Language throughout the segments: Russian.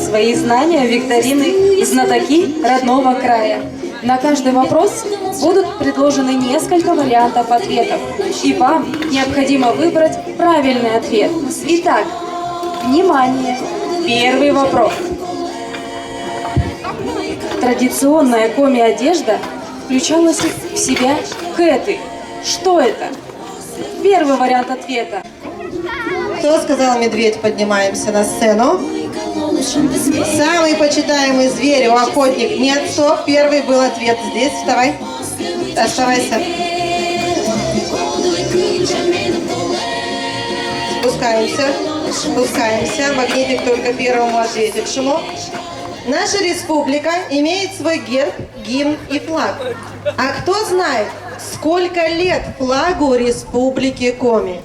свои знания викторины «Знатоки родного края». На каждый вопрос будут предложены несколько вариантов ответов, и вам необходимо выбрать правильный ответ. Итак, внимание! Первый вопрос. Традиционная коми-одежда включала в себя кэты. Что это? Первый вариант ответа. Кто сказал медведь? Поднимаемся на сцену. Самый почитаемый зверь, охотник. Нет, стоп, первый был ответ. Здесь, вставай. Оставайся. Спускаемся. Спускаемся. Магнитик только первому ответившему. Наша республика имеет свой герб, гимн и флаг. А кто знает, сколько лет флагу Республики Коми?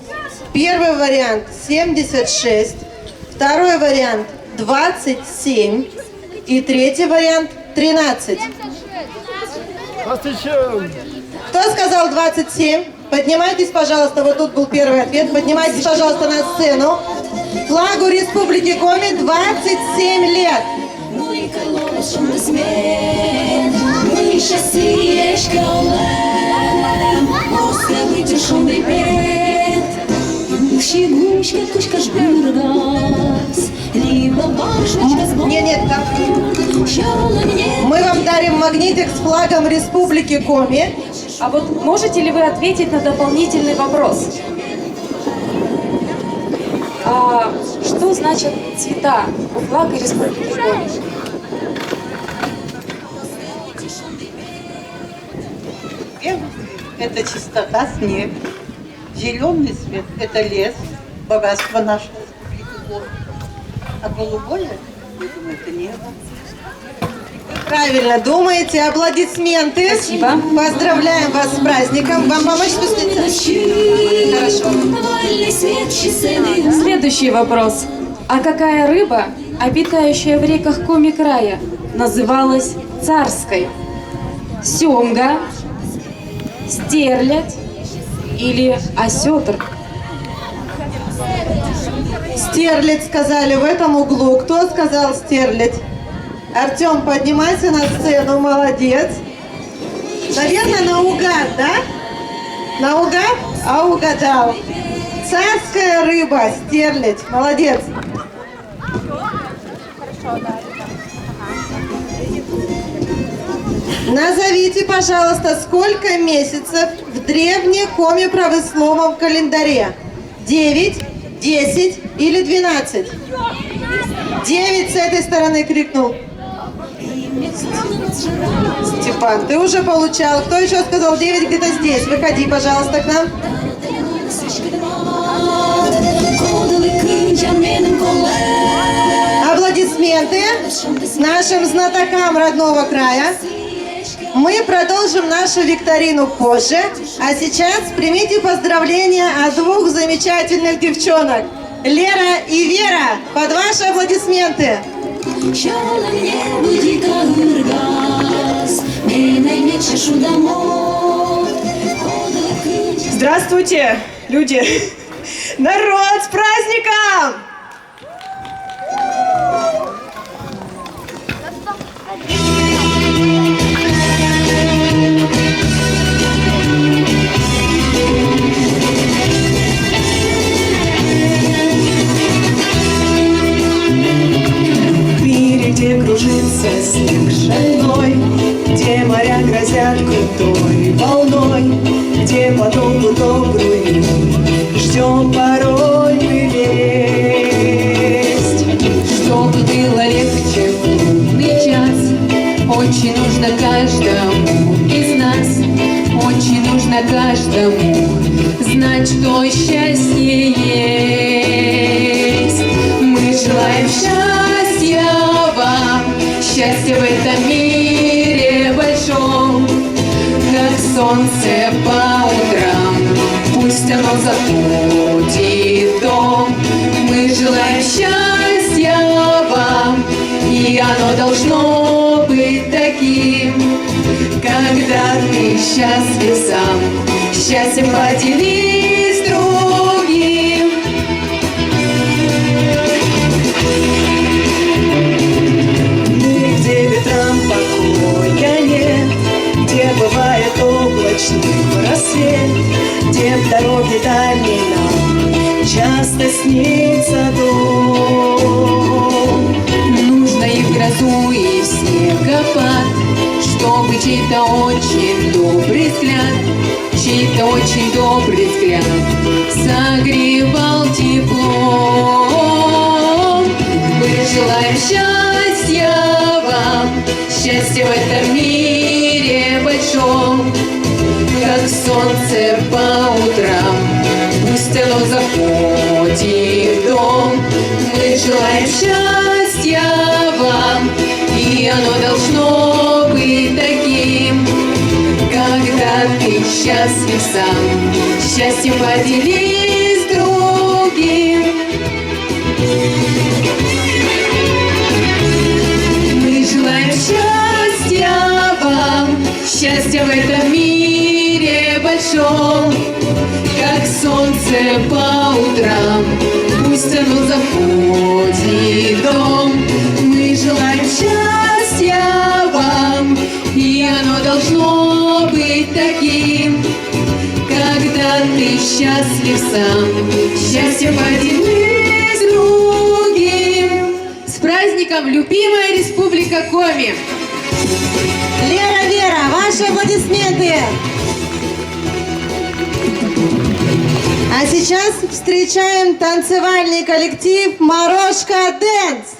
Первый вариант 76, второй вариант 27 и третий вариант 13. Кто сказал 27? Поднимайтесь, пожалуйста, вот тут был первый ответ. Поднимайтесь, пожалуйста, на сцену. Флагу Республики Коми 27 лет. Нет, мы вам дарим магнитик с флагом Республики Коми. А вот можете ли вы ответить на дополнительный вопрос? А что значат цвета у флага Республики Коми? Белый цвет – это чистота, снег. Зеленый цвет – это лес, богатство нашей республики Коми. А голубое, я думаю, это небо. Правильно думаете. Аплодисменты. Спасибо. Поздравляем вас с праздником. Вам помочь спуститься? Хорошо. Следующий вопрос. А какая рыба, обитающая в реках Коми края, называлась царской? Семга, стерлядь или осетр? Стерлядь сказали в этом углу. Кто сказал стерлядь? Артем, поднимайся на сцену, молодец. Наверное, наугад, да? Наугад? А угадал. Царская рыба, стерлядь, молодец. Назовите, пожалуйста, сколько месяцев в древнем коми-правословном календаре? 9, 10 или 12? 9 с этой стороны крикнул. Степан, ты уже получал. Кто еще сказал 9 где-то здесь? Выходи, пожалуйста, к нам. Аплодисменты нашим знатокам родного края. Мы продолжим нашу викторину позже. А сейчас примите поздравления от двух замечательных девчонок. Лера и Вера, под ваши аплодисменты. Здравствуйте, люди! Народ, с праздником! Где кружится снег шальной, где моря грозят крутой волной, где потоку добрую ждем порой мы весть. Чтобы было легче в трудный час, очень нужно каждому из нас, очень нужно каждому знать, что счастье есть. Мы желаем счастья вам, счастье в этом мире большом, как солнце по утрам, пусть оно заходит в дом. Мы желаем счастья вам, и оно должно быть таким, когда ты счастлив сам, счастьем поделись с другим. дороги дальние нам часто снится дом. Нужно и в грозу, и в снегопад, чтобы чей-то очень добрый взгляд, чей-то очень добрый взгляд согревал теплом. Мы желаем счастья вам, счастья в этом мире большом, как солнце по утрам, пусть оно заходит в дом. Мы желаем счастья вам, и оно должно быть таким, когда ты счастлив сам, счастьем поделись с другим. Мы желаем счастья вам, счастья в этом мире большом, как солнце по утрам, пусть оно заходит в дом. Мы желаем счастья вам, и оно должно быть таким, когда ты счастлив сам, счастье поделись с другим. С праздником, любимая Республика Коми! Вера, ваши аплодисменты! А сейчас встречаем танцевальный коллектив «Морошка Дэнс».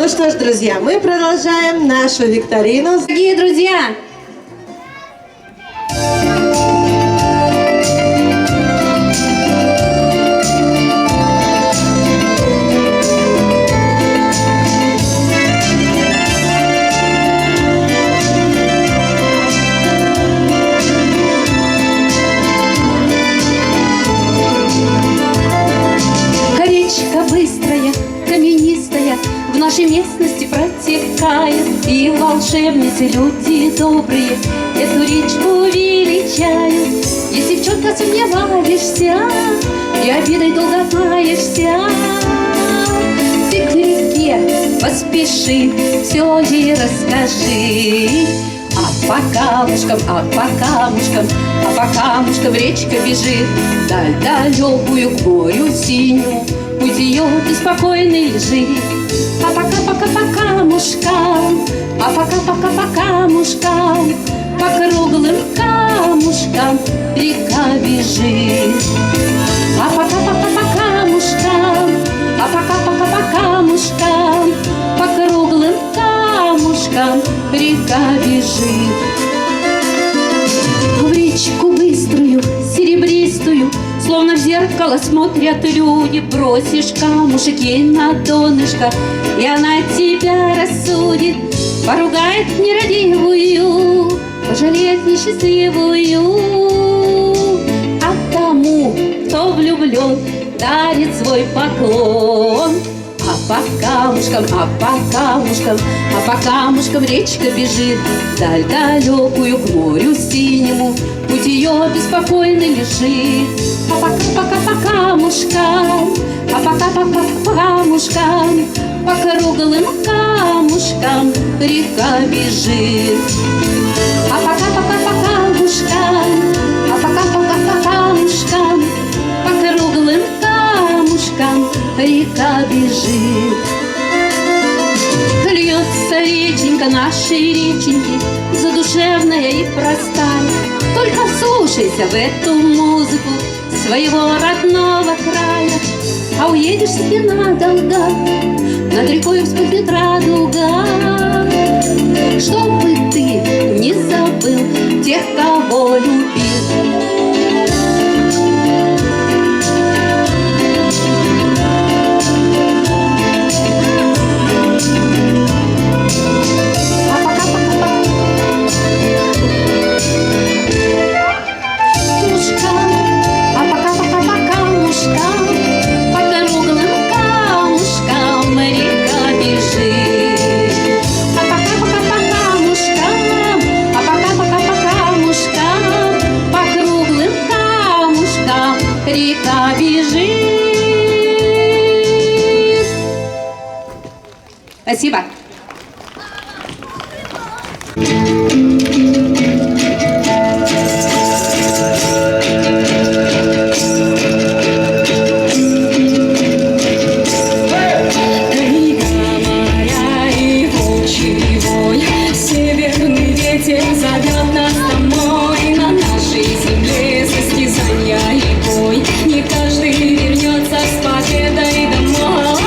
Ну что ж, друзья, мы продолжаем нашу викторину. Дорогие друзья, речка быстрая, каменистая, в нашей местности протекает, и волшебницы, люди добрые, эту речку величают. Если в чем-то сомневаешься и обидой долго маешься, ты к реке поспеши, все ей расскажи. А по камушкам, по камушкам речка бежит, даль далекую к морю синему, путь ее беспокойный лежит. А пока по камушкам, по камушкам, по круглым камушкам река бежит. А пока по камушкам, по камушкам, по круглым камушкам река бежит. В речку быструю, серебристую, словно в зеркало смотрят люди. Бросишь камушек ей на донышко, и она тебя рассудит. Поругает нерадивую, пожалеет несчастливую. А тому, кто влюблен, дарит свой поклон. А по камушкам речка бежит, даль далекую к морю синему, путь ее беспокойный лежит. А пока по камушкам, по камушкам, по круглым камушкам река бежит. А пока по камушкам, по камушкам, по круглым камушкам река бежит. Льется реченька нашей реченьки, задушевная и простая. Только вслушайся в эту музыку своего родного края. А уедешь себе надолго, над рекой вспыхнет радуга. Чтобы ты не забыл тех, кого любил. Река бежит. Спасибо. Северный ветер зовет нас домой, на нашей земле состязания и бой. Не каждый вернется с победой домой.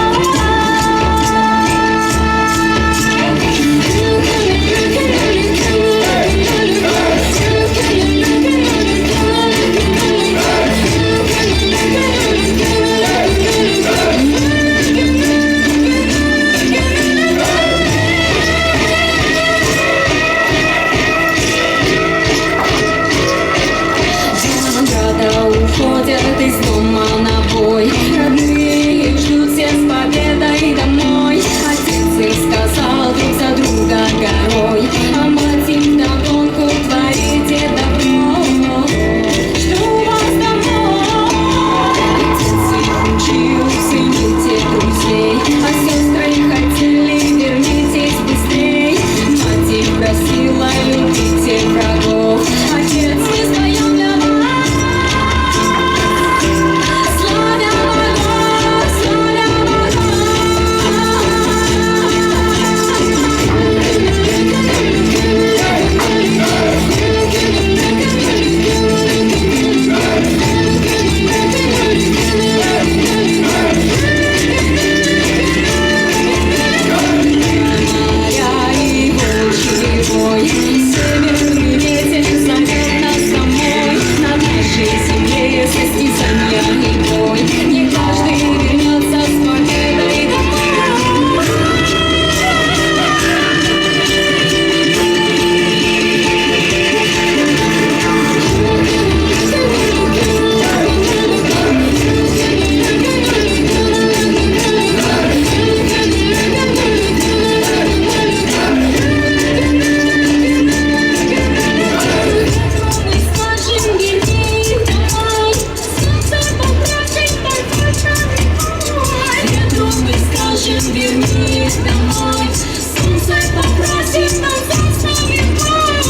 скажем, вернись домой. Солнце попросит назад с нами в бой.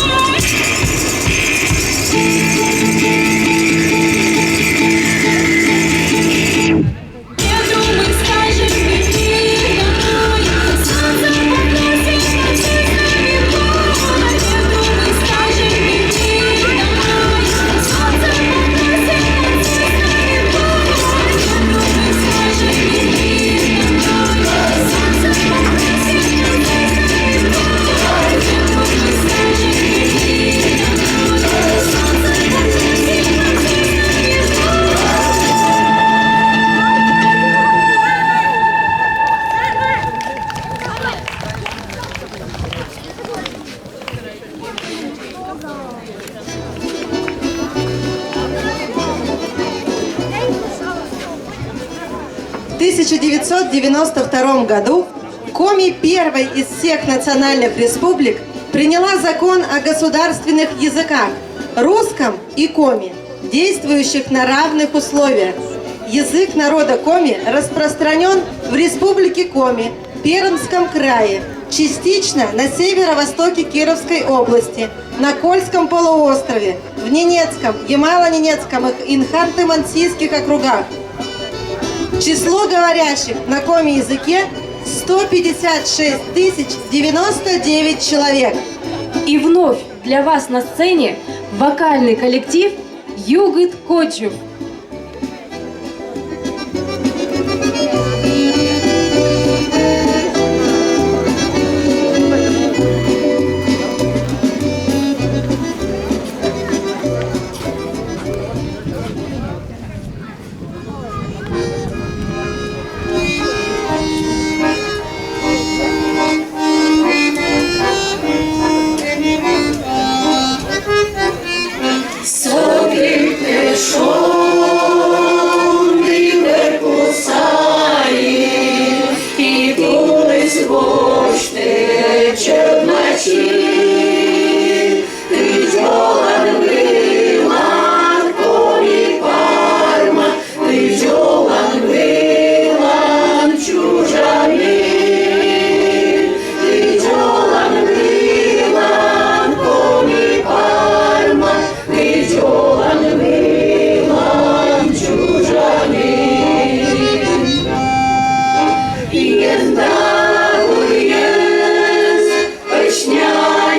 Ветру мы скажем, вернись домой. Солнце попросит назад с нами в бой. Ветру мы скажем, вернись домой. Солнце попросит назад с нами в бой. Ветру мы скажем, вернись домой. Солнце попросит назад с нами в бой. Ветру мы скажем, вернись домой. Солнце попросит назад с нами в бой. 1992 году Коми, первой из всех национальных республик, приняла закон о государственных языках – русском и коми, действующих на равных условиях. Язык народа Коми распространен в Республике Коми, Пермском крае, частично на северо-востоке Кировской области, на Кольском полуострове, в Ненецком, Ямало-Ненецком и Ханты-Мансийских округах. Число говорящих на коми-языке 156 099 человек. И вновь для вас на сцене вокальный коллектив Югыт Коджу. Пышняй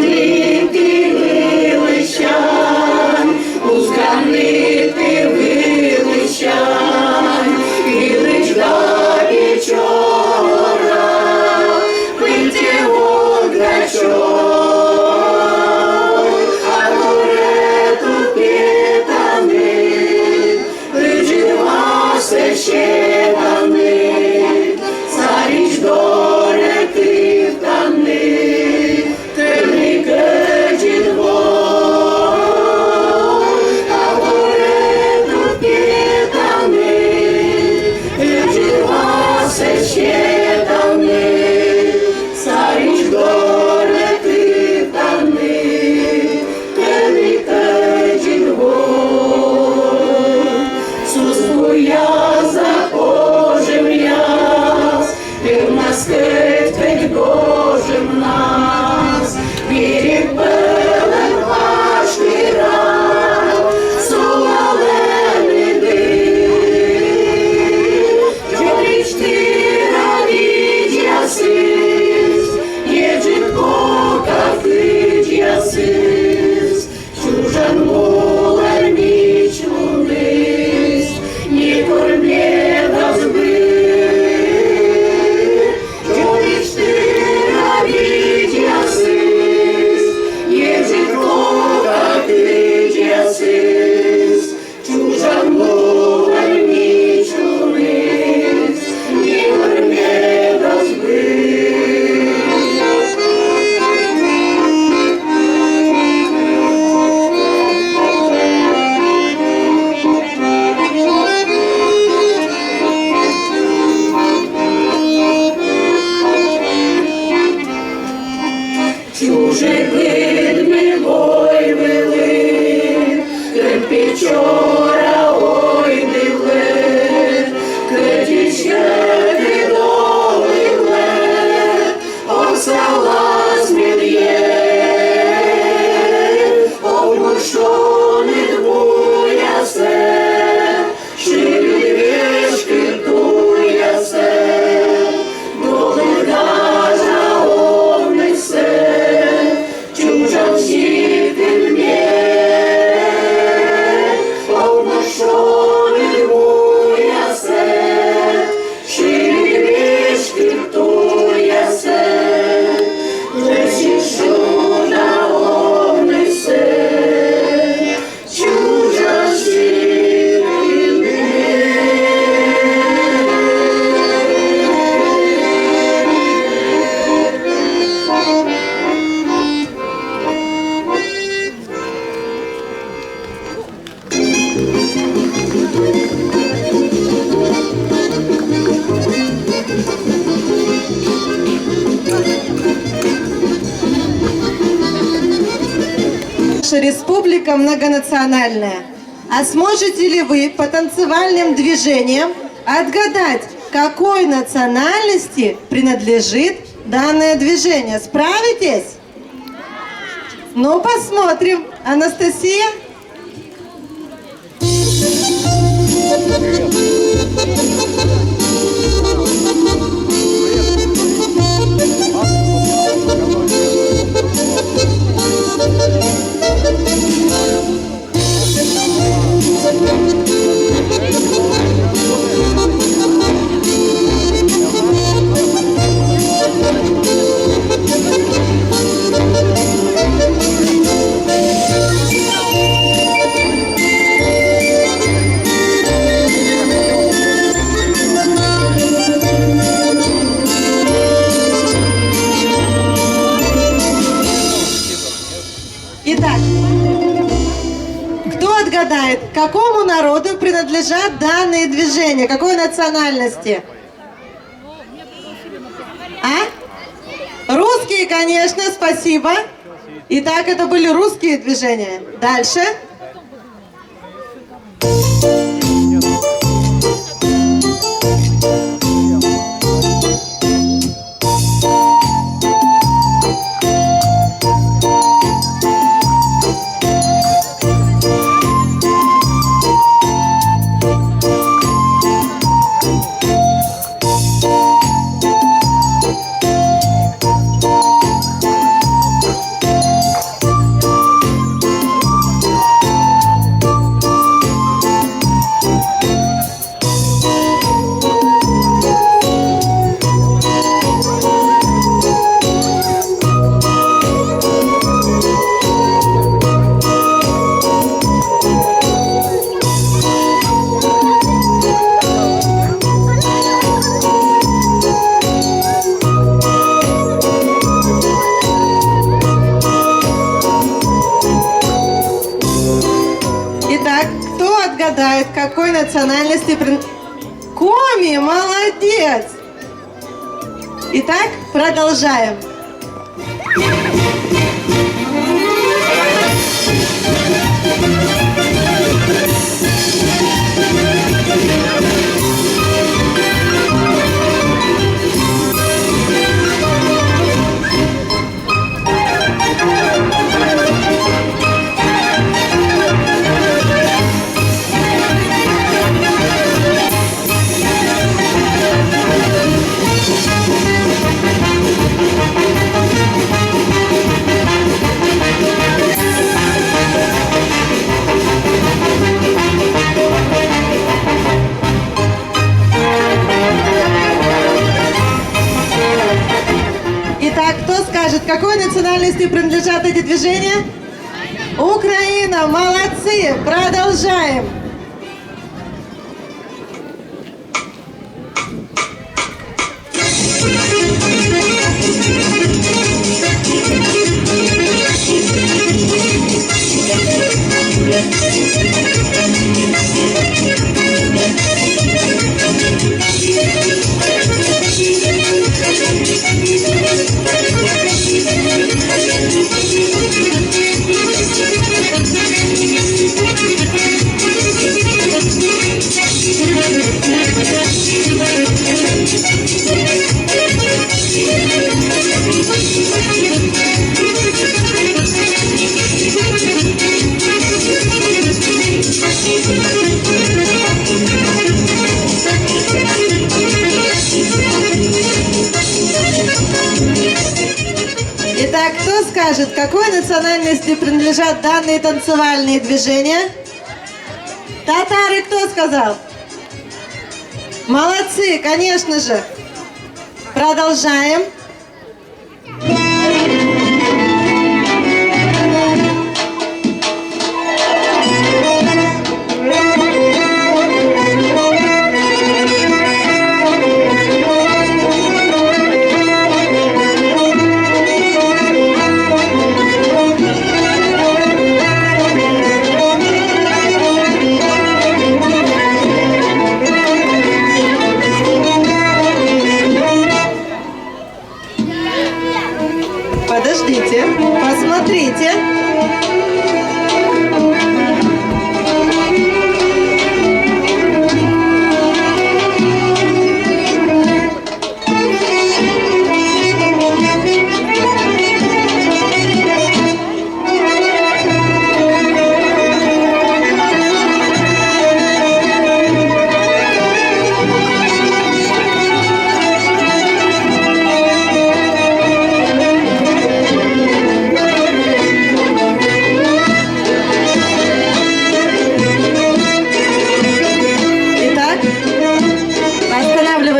гранити величань, у гранити величань, і лиш до вечора пийте водачок, а горе тут питаний, лежить вас священный, царич горе ты втаный, темный кэджин вой, а горе тут питаный, лежит вас священный, царич горе ты втаный, темный кэджин вой. Сузбу я захожем яс, и в нас кэткать гожем нас, берег белен важный рай, сололеный дым, жорич ты равить ясыс, ежит кока кыть ясыс, чужан молар меч луныс, не кормлена взбыт, жорич ты равить ясыс, ежит кока кыть ясыс, чужан молар меч луныс, не кормлена чуже видми бой вели, крем печора ой дивле, кредічке відовигле, обсалась мільє, обмушони двоя се, шибі вішки туя се, доли гажа онесе, чужан житель мне, обмушони двоя се, шибі вішки туя се, лежишу на онесе, чужан житель мне. Наша республика многонациональная. А сможете ли вы по танцевальным движениям отгадать, какой национальности принадлежит данное движение? Справитесь? Ну, посмотрим. Анастасия? Итак, кто отгадает, какому народу принадлежат данные движения? Какой национальности? А? Русские, конечно, спасибо. Итак, это были русские движения. Дальше. угадает, какой национальности Коми, молодец! Итак, продолжаем. Итак, кто скажет, какой национальности принадлежат эти движения? Украина, молодцы! Продолжаем. Итак, кто скажет, какой национальности принадлежат данные танцевальные движения? Татары, кто сказал? Молодцы, конечно же. Продолжаем. Подождите, посмотрите.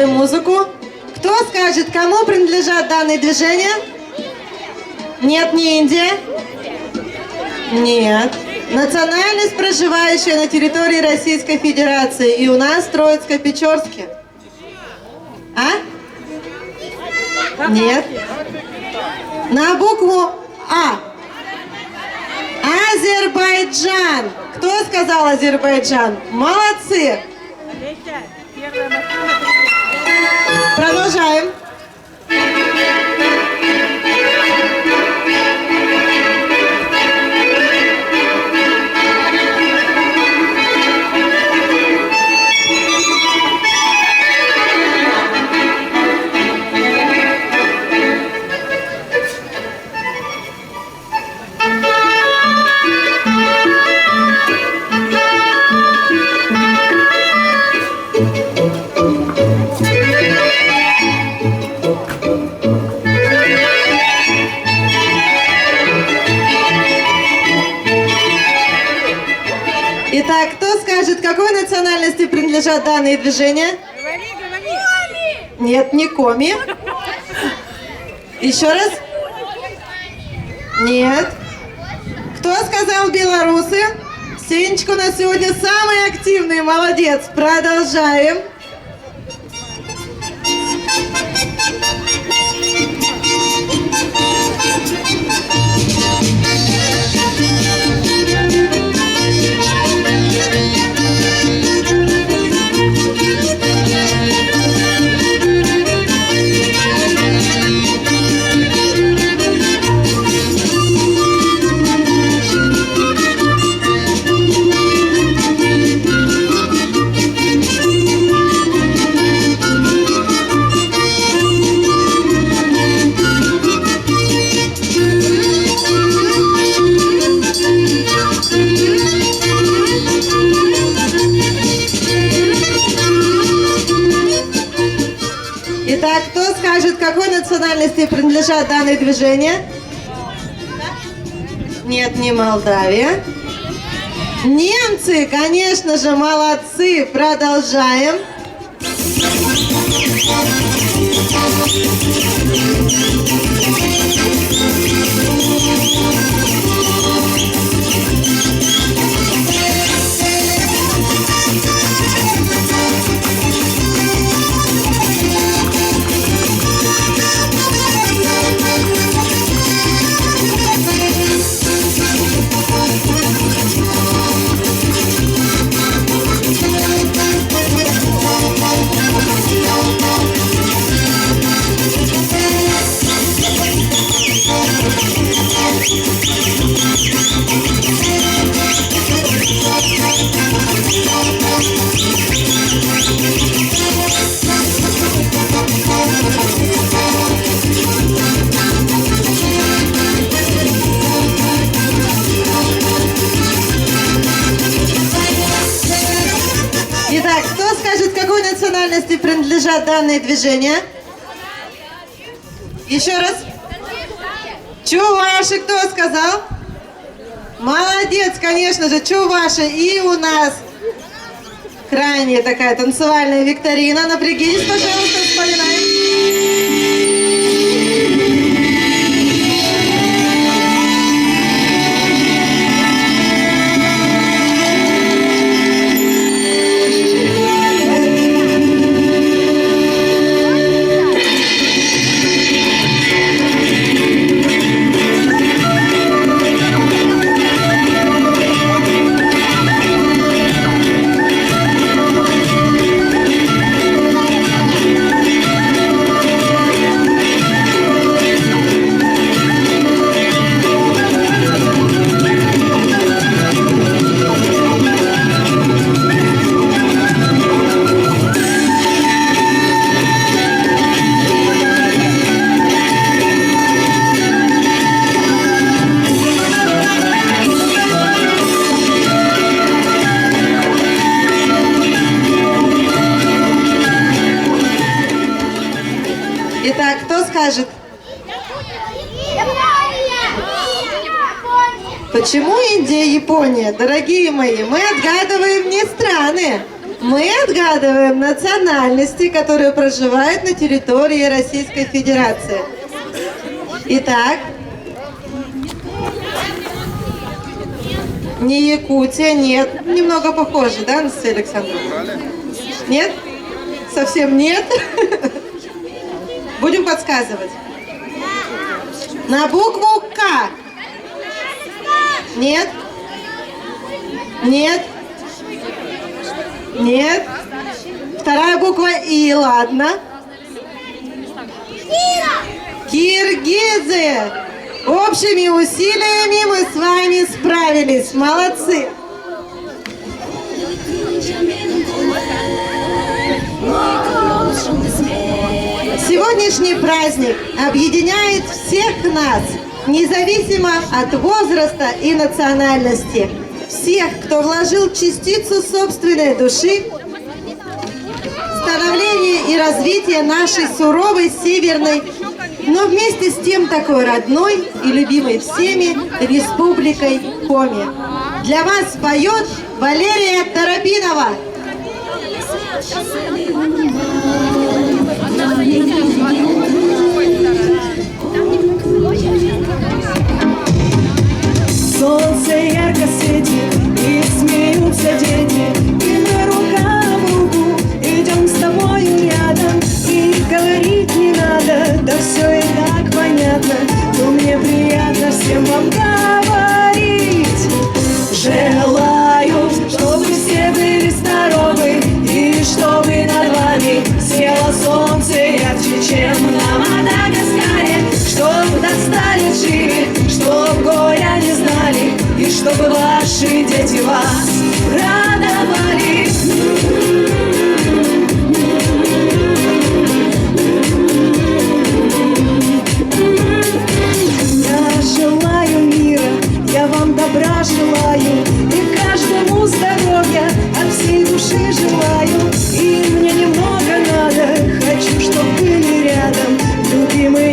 Музыку. Кто скажет, кому принадлежат данные движения? Нет, не Индия. Нет. Национальность, проживающая на территории Российской Федерации. И у нас в Троицко-Печорске. А? Нет. На букву А. Азербайджан. Кто сказал Азербайджан? Молодцы. Продолжаем. Итак, кто скажет, какой национальности принадлежат данные движения? Нет, не коми. Еще раз? Нет. Кто сказал белорусы? Сенечка у нас сегодня самый активный, молодец. Продолжаем. национальности принадлежат данное движение? Нет, не Молдавия. Немцы, конечно же, молодцы. Продолжаем. Итак, кто скажет, какой национальности принадлежат данные движения? Еще раз. Чуваши, кто сказал? Молодец, конечно же, чуваши. И у нас крайне такая танцевальная викторина. Напрягитесь, пожалуйста, вспоминаем. Итак, кто скажет? Почему Индия и Япония? Дорогие мои, мы отгадываем не страны, мы отгадываем национальности, которые проживают на территории Российской Федерации. Итак, не Якутия, нет. Немного похоже, да, Анастасия Александровна? Нет? Совсем нет? Будем подсказывать. На букву К. Нет? Нет? Нет? Вторая буква И, ладно. Киргизы. Общими усилиями мы с вами справились. Молодцы. Сегодняшний праздник объединяет всех нас, независимо от возраста и национальности. Всех, кто вложил частицу собственной души в становление и развитие нашей суровой северной, но вместе с тем такой родной и любимой всеми республикой Коми. Для вас поет Валерия Торопинова. Солнце ярко светит, и смеются дети, и мы рука об руку идем с тобою рядом. И говорить не надо, да все и так понятно, но мне приятно всем вам говорить. Желаю, чтобы все были здоровы, и чтобы над вами село солнце ярче, чем на Мадагаскаре. Чтоб достали живи, чтоб горя не знали, и чтобы ваши дети вас радовали. Я желаю мира, я вам добра желаю, и каждому здоровья от всей души желаю. И мне немного надо, хочу, чтоб были рядом любимые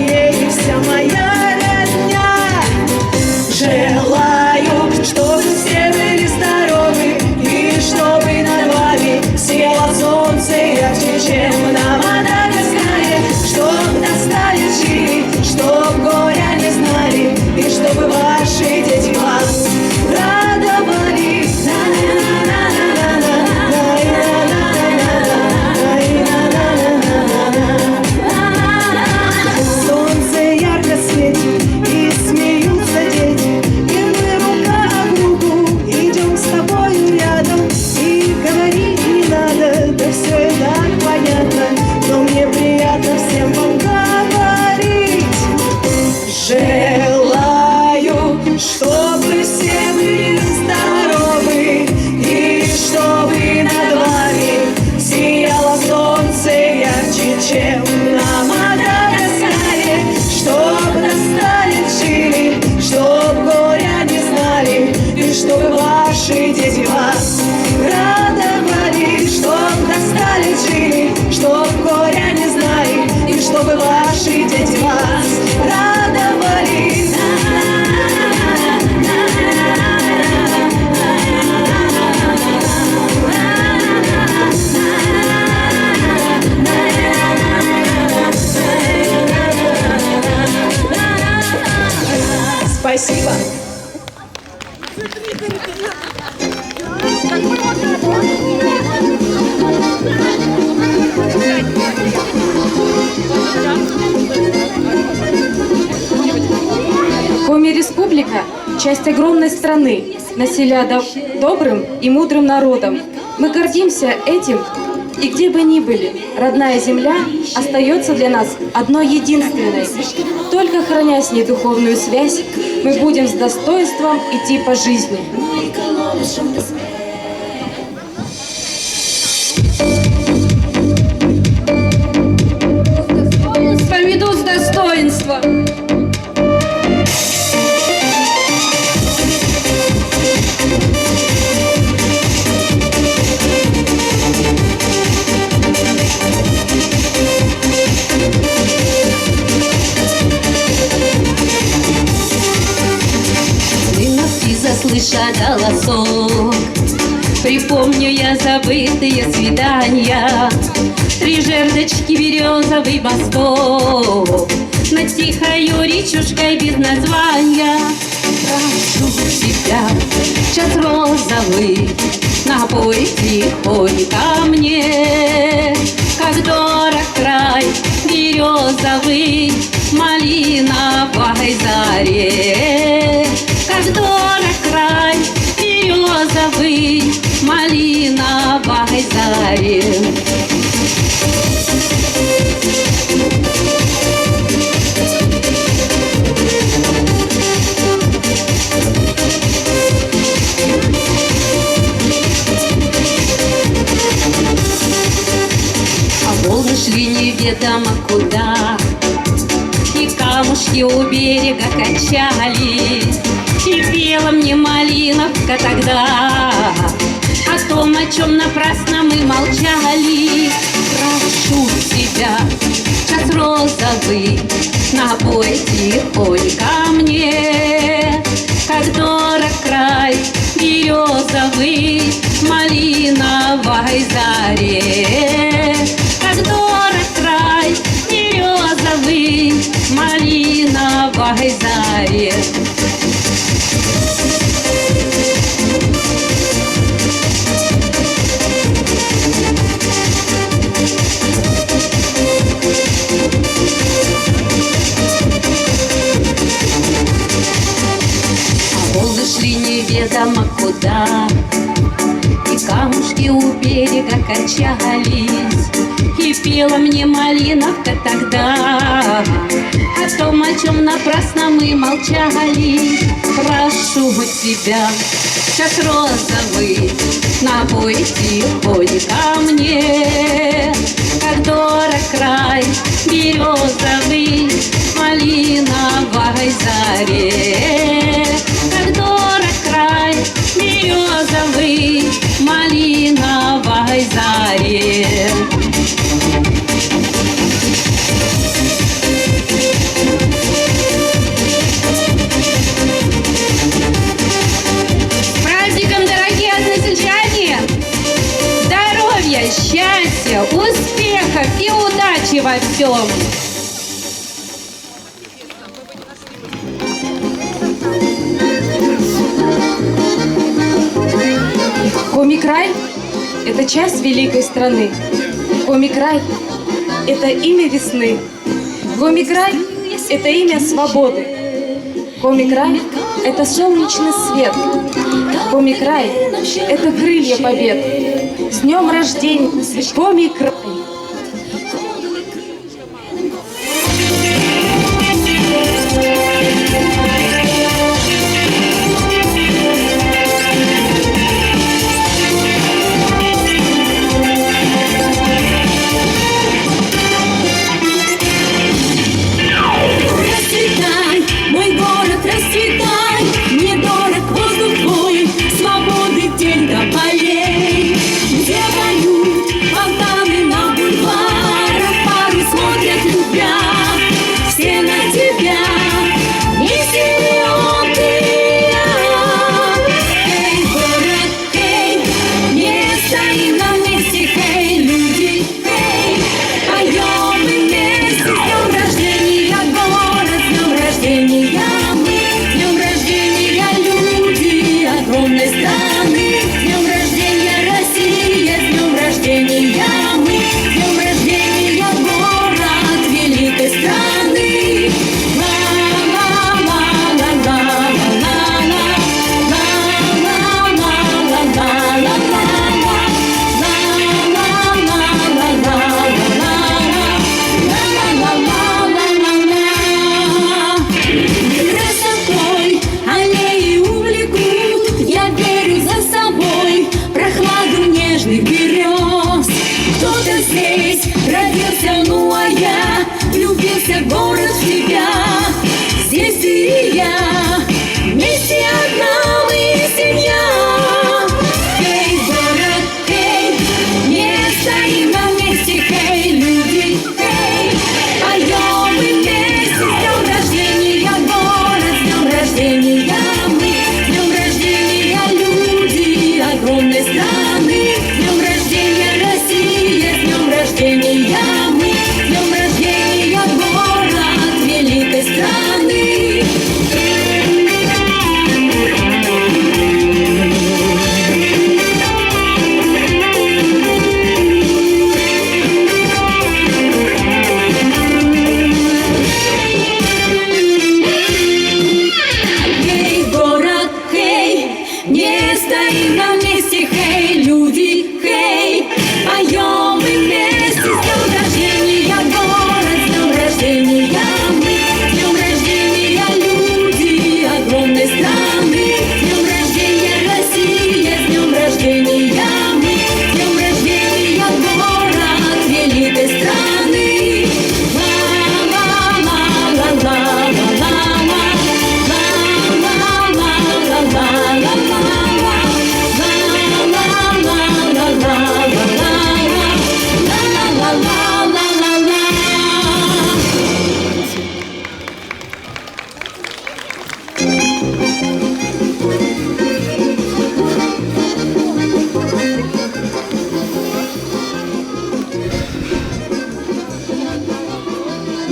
Спасибо. Коми-республика – часть огромной страны, населена добрым и мудрым народом. Мы гордимся этим, и где бы ни были, родная земля остается для нас одной единственной. Только храня с ней духовную связь, мы будем с достоинством идти по жизни. Поведу с достоинством. Заслыша голосок, припомню я забытые свидания, 3 жердочки, березовый мосток, над тихою речушкой без названия. Прошу тебя, час розовый, напой тихонько мне, как дорог край березовый, малиновой заре. Как дорог край березовый, малиновой заре. А волны шли неведомо куда, и камушки у берега качались, и пела мне малиновка тогда о том, о чем напрасно мы молчали. Прошу тебя, час розовый, напой тихонько мне, как дорог край березовый, малиновой заре. Как дорог край березовый, малиновой заре. А волны шли неведомо куда, и камушки у берега качались, и пела мне малиновка тогда о том, о чем напрасно мы молчали. Прошу тебя, час розовый, напой тихонько мне, как дорог край березовый, малиновой заре. Как дорог край березовый, малиновой заре. Счастья, успехов и удачи во всем! Коми-край – это часть великой страны. Коми-край – это имя весны. Коми-край – это имя свободы. Коми-край – это солнечный свет. Коми-край – это крылья побед. С днем рождения, Коми-край! Расцветай, мой город, расцветай, недорог воздух твой, свободы день до полей, где поют фонтаны на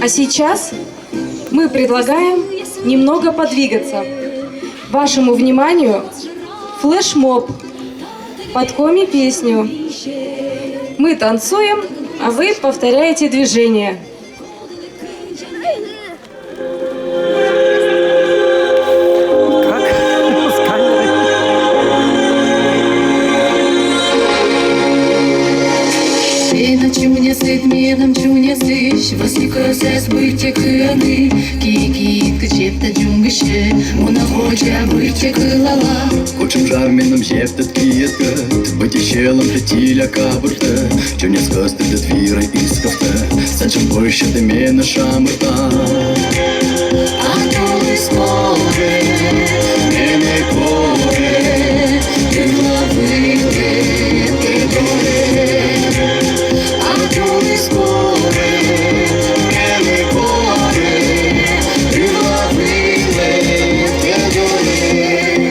А сейчас мы предлагаем немного подвигаться. Вашему вниманию флешмоб под коми-песню. Мы танцуем, а вы повторяете движения. Медом чуня сыш, восникаю сес быйте кыны, кики качепта джунгыше, мона хоча быйте кылала. Хочем жарменом жептат киеткат, быть щелом плетиля кабурта, чуня скосты до твира исковта, санчем больше ты мена шамурта. А то мы скоре, Мене коре, ты главы, ты горе. А то мы скоре, мене коре, ты главы, ты горе.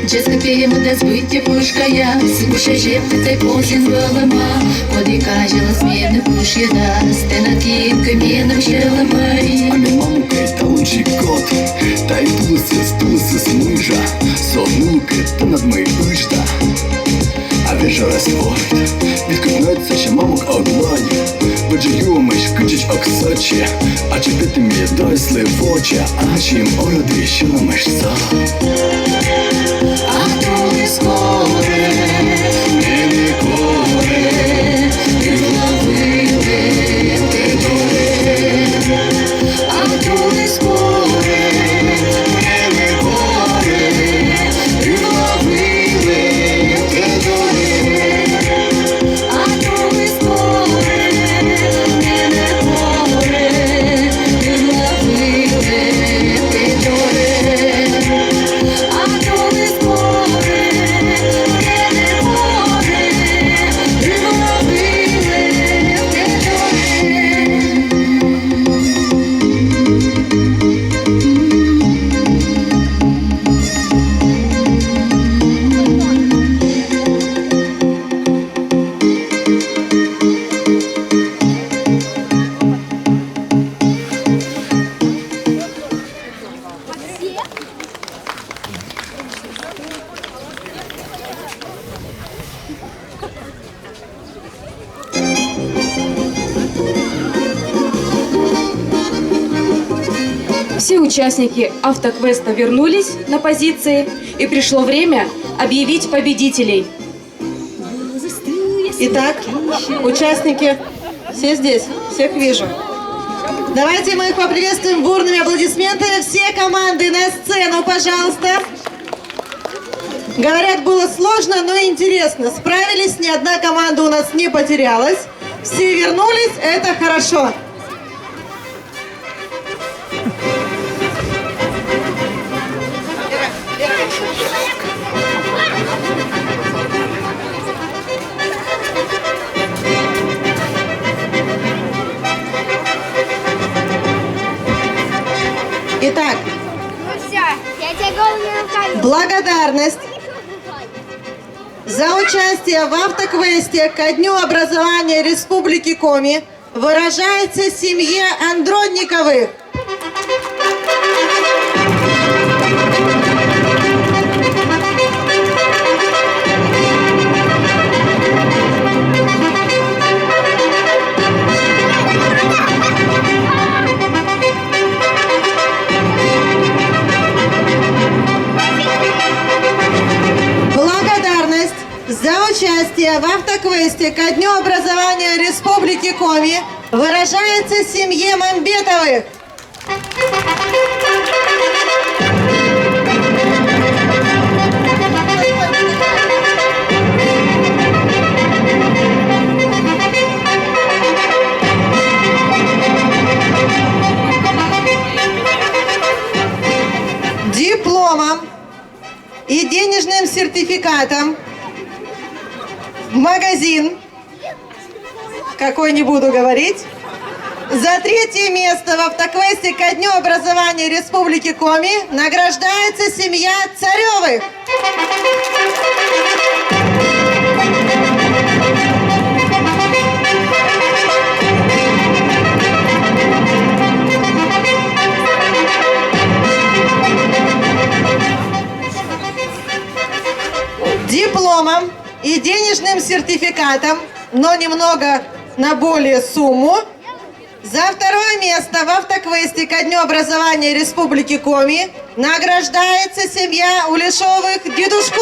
Джеска п'ємо, де збиття пушкая, симуше жепти цей посін велема, коди кажела смєвне пуш'єда, стена кітка мєном щелемай. а мен мамукай талунчик кот, та й тусис мужа, сонуки та над мої ужда. А вечора спорт, відкупнеться ще мамок оглані, бо юмиш кичич оксочі, а чепити мені дойсли в очі, а чим ороди, що ламиш сам. А то ми скоре, Мене коре, ти глави, ти горе. А то ми скоре, мене коре, ти глави, ти горе. А то ми скоре, мене горе, ти глави, ти горе. А то ми скоре, мене горе, ти глави, Все участники автоквеста вернулись на позиции, и пришло время объявить победителей. Итак, участники, все здесь, всех вижу. Давайте мы их поприветствуем бурными аплодисментами. Все команды на сцену, пожалуйста. Говорят, было сложно, но интересно. Справились, ни одна команда у нас не потерялась. Все вернулись, это хорошо. Итак, Ну все, я тебя голыми руками. благодарность за участие в автоквесте ко Дню образования Республики Коми выражается семье Андронниковых. Благодарность за участие в автоквесте ко Дню образования Республики Коми выражается семье Мамбетовых. Дипломом и денежным сертификатом в магазин, какой не буду говорить, За третье место в автоквесте ко Дню образования Республики Коми награждается семья Царевых. Дипломом и денежным сертификатом, но немного на более сумму, за второе место в автоквесте ко Дню образования Республики Коми награждается семья Улешовых Дедушко.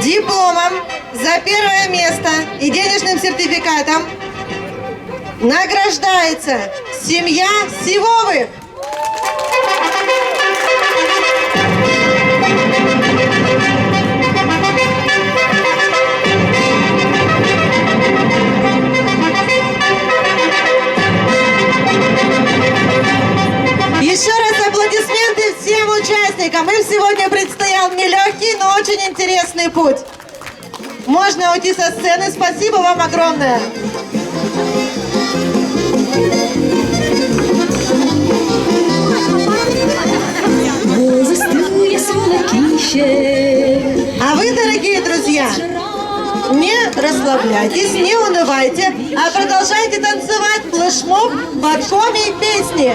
Дипломом за первое место и денежным сертификатом награждается семья Сивовых. Еще раз аплодисменты всем участникам. Им сегодня предстоял нелегкий, но очень интересный путь. Можно уйти со сцены. Спасибо вам огромное. А вы, дорогие друзья, не расслабляйтесь, не унывайте, а продолжайте танцевать флешмоб под коми песни.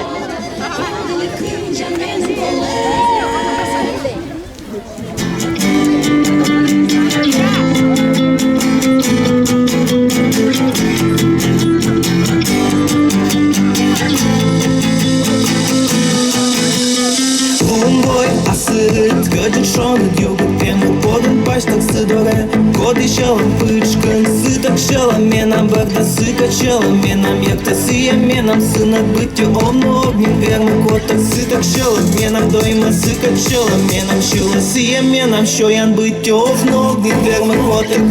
Gădușorul iubim, podul paștac să dore Codi și-o pâșcă, sâtac și-o menam Bagda sâcă și-o menam Iacta sâie menam, sână bâte omul ognim Vermă cotac sâtac și-o menam Doimă sâcă și-o menam Și-o sâie menam, și-o-ian bâte omul ognim Vermă cotac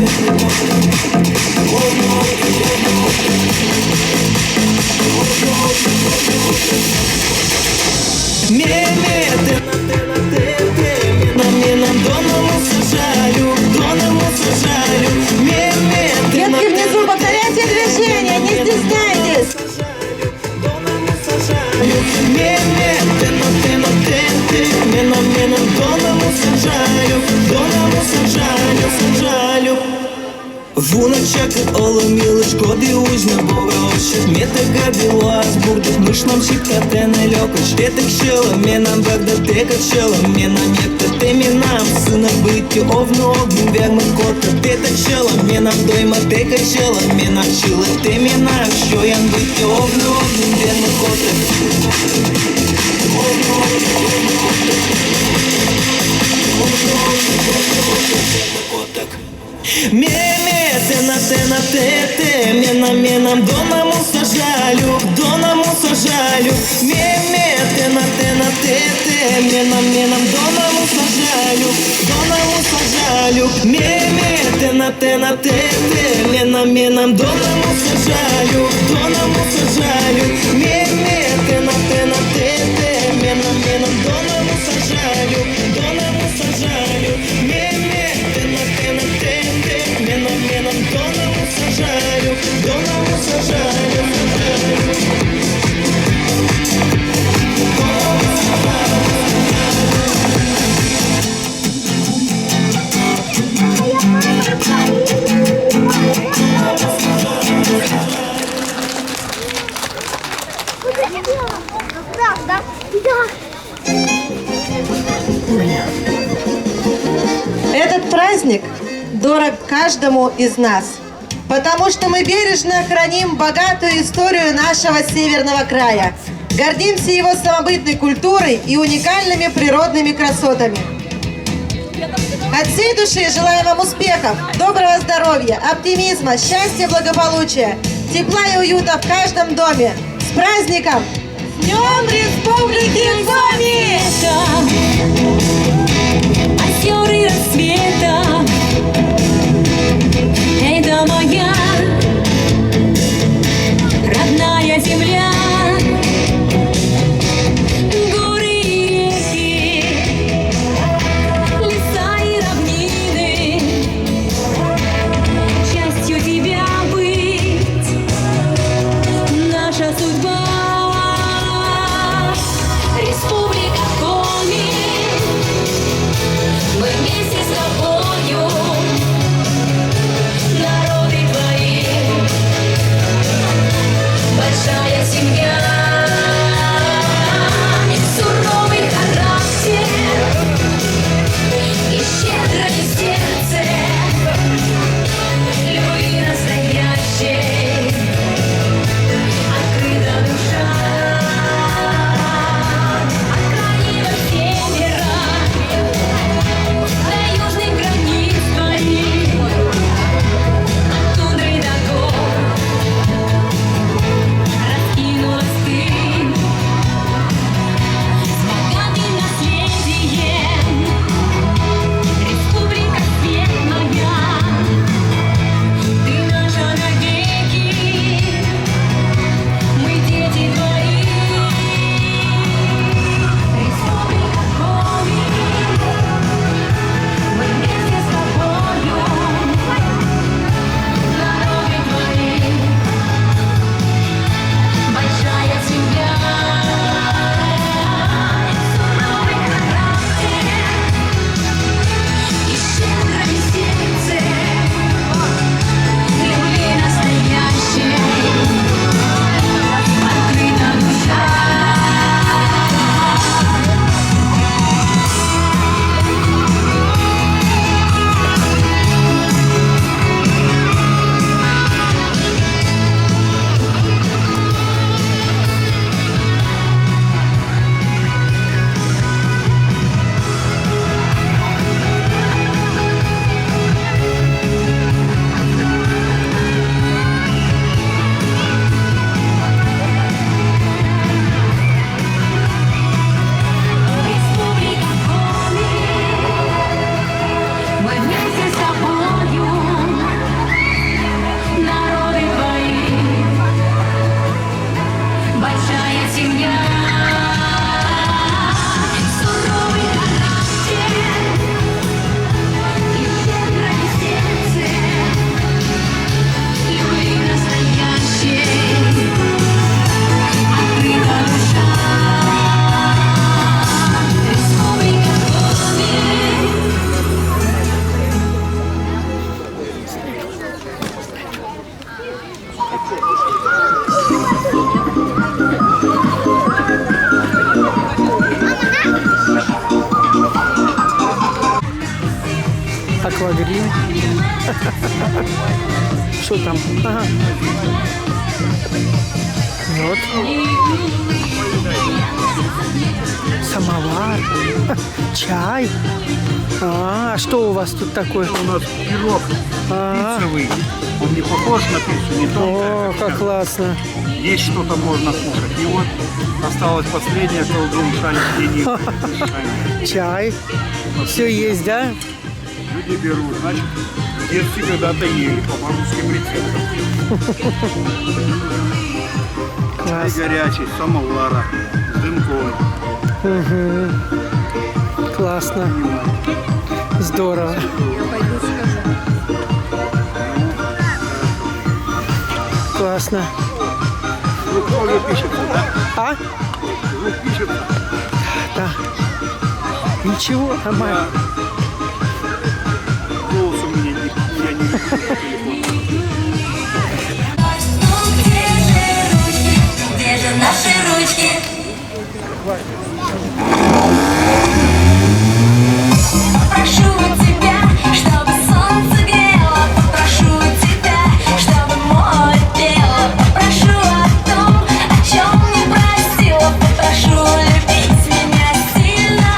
Детки внизу, повторяйте движение, не стесняйтесь. Вуночак оломіли шкоди узна бороща Мета габило азбурдов мышном шикате налёка Шветок шела менам багда тека шела менам Якта те менам сына быти овно огнем верно кота Те так шела менам дойма тека шела менам Шила те менам що ян быти овно огнем верно кота Тена, те, менам, донаму сажалю сажалю тена, те, менам, донаму сажалю сажалю тена, те, менам, донаму сажалю сажалю тена, те, менам, донаму сажалю сажалю тена, те, менам, донаму сажалю Этот праздник дорог каждому из нас, потому что мы бережно храним богатую историю нашего северного края, гордимся его самобытной культурой и уникальными природными красотами. От всей души желаю вам успехов, доброго здоровья, оптимизма, счастья, благополучия, тепла и уюта в каждом доме. С праздником! С Днем Республики Коми! Озер и рассвета, это моя Аквагрим. Что там? Ага. Вот. Самовар. Чай. А что у вас тут такое? У нас пирог пиццевый. Он не похож на пиццу, не тонкая. О, как классно. Есть что-то можно кушать. И вот осталось последнее, колдун шалит. Чай. Все есть, да? Люди берут, значит, в детстве когда-то ели по русским рецептам. Чай горячий, самовара, с дымком. Угу. Классно. Здорово. Классно. Звук тоже пишется, да? А? Звук пишется. Да. Ничего, нормально. Голос у меня не, я не вижу по телефону. Где же наши ручки? Попрошу тебя, чтобы солнце грело. Попрошу тебя, чтобы море пело. Попрошу о том, о чем не просила. Попрошу любить меня сильно.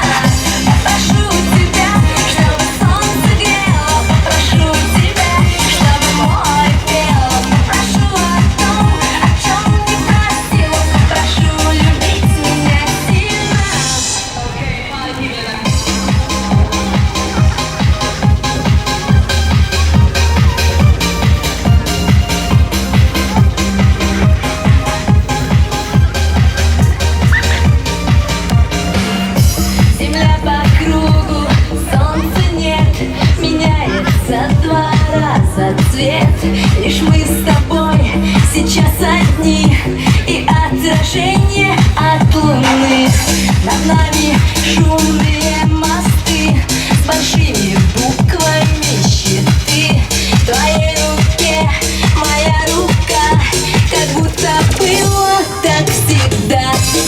Попрошу тебя, чтобы солнце грело. Попрошу тебя, чтобы море пело. Попрошу о том, о чем не просила. Попрошу любить меня сильно. Земля по кругу, солнца нет, меняется 2 раза цвет. Лишь мы с тобой сейчас одни, и отражение от луны. Над нами шумные мосты с большими буквами щиты. В твоей руке моя рука, как будто было так всегда.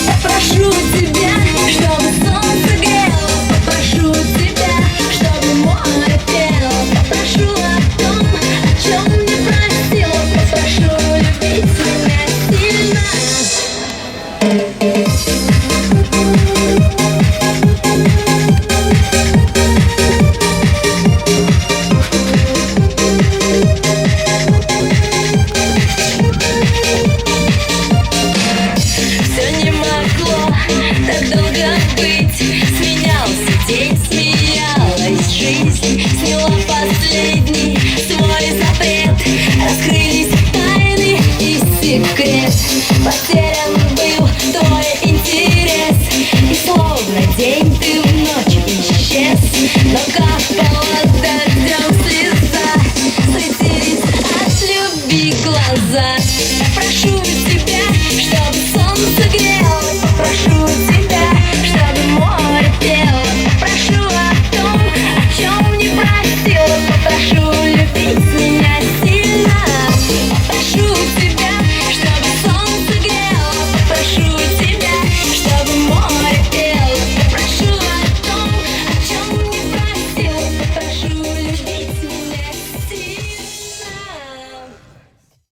Я прошу тебя, чтобы солнце грело. Попрошу тебя, чтобы море пело. Попрошу о том, о чем не просила. Попрошу любить меня сильно. Все не могло так долго быть. Сменялся день, смеялась жизнь. Сняла последний свой запрет. Раскрылись тайны и секрет. Потерян был твой интерес. И словно день ты в ночь исчез. Но капала дождем слеза. Светились от любви глаза. Я прошу тебя, чтобы солнце грело. Попрошу тебя, чтобы море пело. Попрошу о том, о чем не просила. Попрошу любить меня